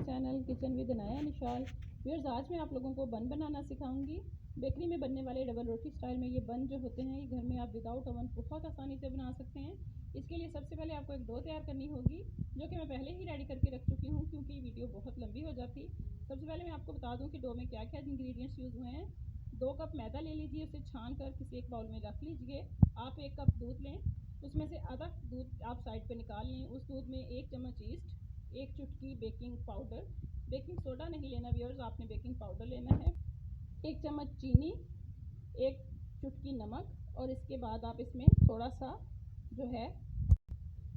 Channel kitchen with Anaya Nishal. Viewers, आज मैं आप लोगों को बन बनाना सिखाऊंगी। बेकरी में बनने वाले डबल रोटी स्टाइल में ये बन जो होते हैं, ये घर में आप विदाउट ओवन बहुत आसानी से बना सकते हैं। इसके लिए सबसे पहले आपको एक डो तैयार करनी होगी, जो कि मैं पहले ही रेडी करके रख चुकी हूँ क्योंकि वीडियो बहुत लंबी हो जाती। सबसे पहले मैं आपको बता दूँ कि डो में क्या क्या इंग्रेडिएंट्स यूज़ हुए हैं। 2 कप मैदा ले लीजिए, उसे छान कर किसी एक बाउल में रख लीजिए। आप 1 कप दूध लें, उसमें से आधा दूध आप साइड पे निकाल लें। उस दूध में 1 चम्मच ईस्ट, 1 चुटकी बेकिंग पाउडर, बेकिंग सोडा नहीं लेना व्यूअर्स, आपने बेकिंग पाउडर लेना है, 1 चम्मच चीनी, 1 चुटकी नमक, और इसके बाद आप इसमें थोड़ा सा जो है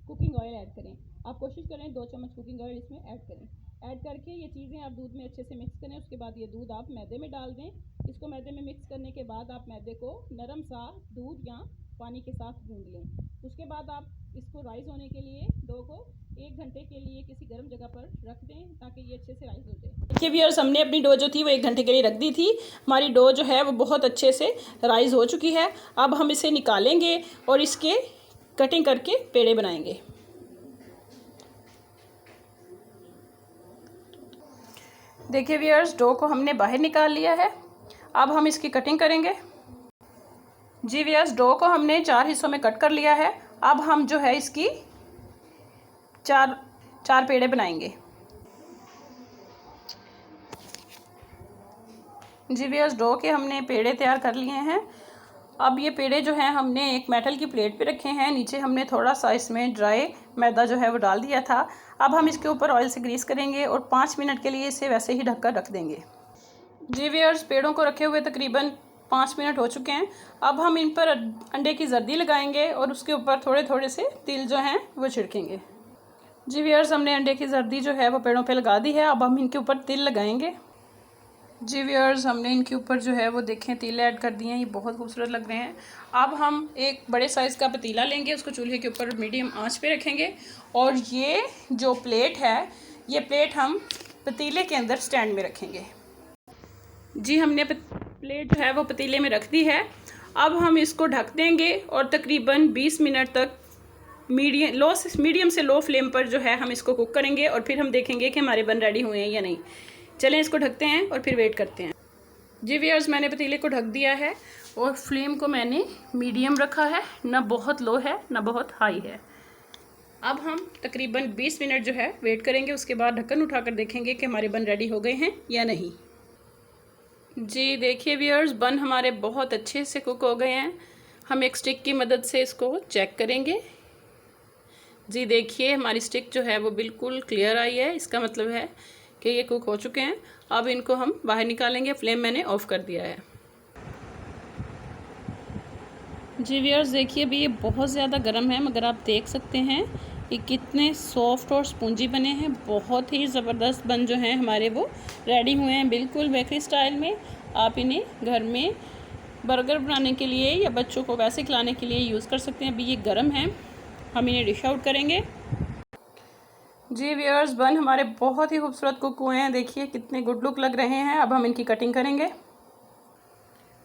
कुकिंग ऑयल ऐड करें। आप कोशिश करें 2 चम्मच कुकिंग ऑयल इसमें ऐड करें। ऐड करके ये चीज़ें आप दूध में अच्छे से मिक्स करें। उसके बाद ये दूध आप मैदे में डाल दें। इसको मैदे में मिक्स करने के बाद आप मैदे को नरम सा दूध या पानी के साथ गूंद लें। उसके बाद आप इसको राइस होने के लिए डो को 1 घंटे के लिए किसी गर्म जगह पर रख दें ताकि ये अच्छे से राइस हो जाए। देखिए व्यूअर्स, हमने अपनी डो जो थी वो 1 घंटे के लिए रख दी थी। हमारी डो जो है वो बहुत अच्छे से राइस हो चुकी है। अब हम इसे निकालेंगे और इसके कटिंग करके पेड़े बनाएंगे। देखिए व्यूअर्स, डो को हमने बाहर निकाल लिया है। अब हम इसकी कटिंग करेंगे। जी व्यूअर्स, डो को हमने 4 हिस्सों में कट कर लिया है। अब हम जो है इसकी चार पेड़े बनाएंगे। जी व्यूअर्स, डो के हमने पेड़े तैयार कर लिए हैं। अब ये पेड़े जो हैं हमने एक मेटल की प्लेट पे रखे हैं। नीचे हमने थोड़ा सा इसमें ड्राई मैदा जो है वो डाल दिया था। अब हम इसके ऊपर ऑयल से ग्रीस करेंगे और 5 मिनट के लिए इसे वैसे ही ढककर रख देंगे। जी व्यूअर्स, पेड़ों को रखे हुए तकरीबन 5 मिनट हो चुके हैं। अब हम इन पर अंडे की जर्दी लगाएंगे और उसके ऊपर थोड़े थोड़े से तिल जो हैं वो छिड़केंगे। जी व्यूअर्स, हमने अंडे की जर्दी जो है वो पेड़ों पे लगा दी है। अब हम इनके ऊपर तिल लगाएंगे। जी व्यूअर्स, हमने इनके ऊपर जो है वो देखें तिल ऐड कर दिए हैं। ये बहुत खूबसूरत लग रहे हैं। अब हम एक बड़े साइज़ का पतीला लेंगे, उसको चूल्हे के ऊपर मीडियम आंच पे रखेंगे और ये जो प्लेट है, ये प्लेट हम पतीले के अंदर स्टैंड में रखेंगे। जी, हमने प्लेट जो है वो पतीले में रख दी है। अब हम इसको ढक देंगे और तकरीबन 20 मिनट तक मीडियम से लो फ्लेम पर जो है हम इसको कुक करेंगे और फिर हम देखेंगे कि हमारे बन रेडी हुए हैं या नहीं। चलें इसको ढकते हैं और फिर वेट करते हैं। जी व्यूअर्स, मैंने पतीले को ढक दिया है और फ्लेम को मैंने मीडियम रखा है, ना बहुत लो है ना बहुत हाई है। अब हम तकरीबन 20 मिनट जो है वेट करेंगे। उसके बाद ढक्कन उठाकर देखेंगे कि हमारे बन रेडी हो गए हैं या नहीं। जी देखिए व्यूअर्स, बन हमारे बहुत अच्छे से कुक हो गए हैं। हम एक स्टिक की मदद से इसको चेक करेंगे। जी देखिए, हमारी स्टिक जो है वो बिल्कुल क्लियर आई है। इसका मतलब है कि ये कुक हो चुके हैं। अब इनको हम बाहर निकालेंगे। फ्लेम मैंने ऑफ कर दिया है। जी व्यूअर्स, देखिए अभी ये बहुत ज़्यादा गर्म है, मगर आप देख सकते हैं ये कितने सॉफ्ट और स्पॉन्जी बने हैं। बहुत ही ज़बरदस्त बन जो हैं हमारे वो रेडी हुए हैं, बिल्कुल बेकरी स्टाइल में। आप इन्हें घर में बर्गर बनाने के लिए या बच्चों को वैसे खिलाने के लिए यूज़ कर सकते हैं। अभी ये गर्म है, हम इन्हें डिश आउट करेंगे। जी व्यूअर्स, बन हमारे बहुत ही खूबसूरत कुक हुए हैं। देखिए कितने गुड लुक लग रहे हैं। अब हम इनकी कटिंग करेंगे।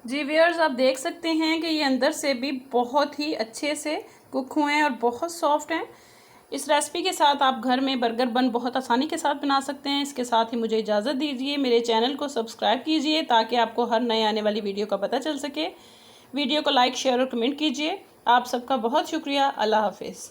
जी व्यूअर्स, आप देख सकते हैं कि ये अंदर से भी बहुत ही अच्छे से कुक हुए हैं और बहुत सॉफ्ट हैं। इस रेसिपी के साथ आप घर में बर्गर बन बहुत आसानी के साथ बना सकते हैं। इसके साथ ही मुझे इजाज़त दीजिए, मेरे चैनल को सब्सक्राइब कीजिए ताकि आपको हर नए आने वाली वीडियो का पता चल सके। वीडियो को लाइक, शेयर और कमेंट कीजिए। आप सबका बहुत शुक्रिया। अल्लाह हाफिज़।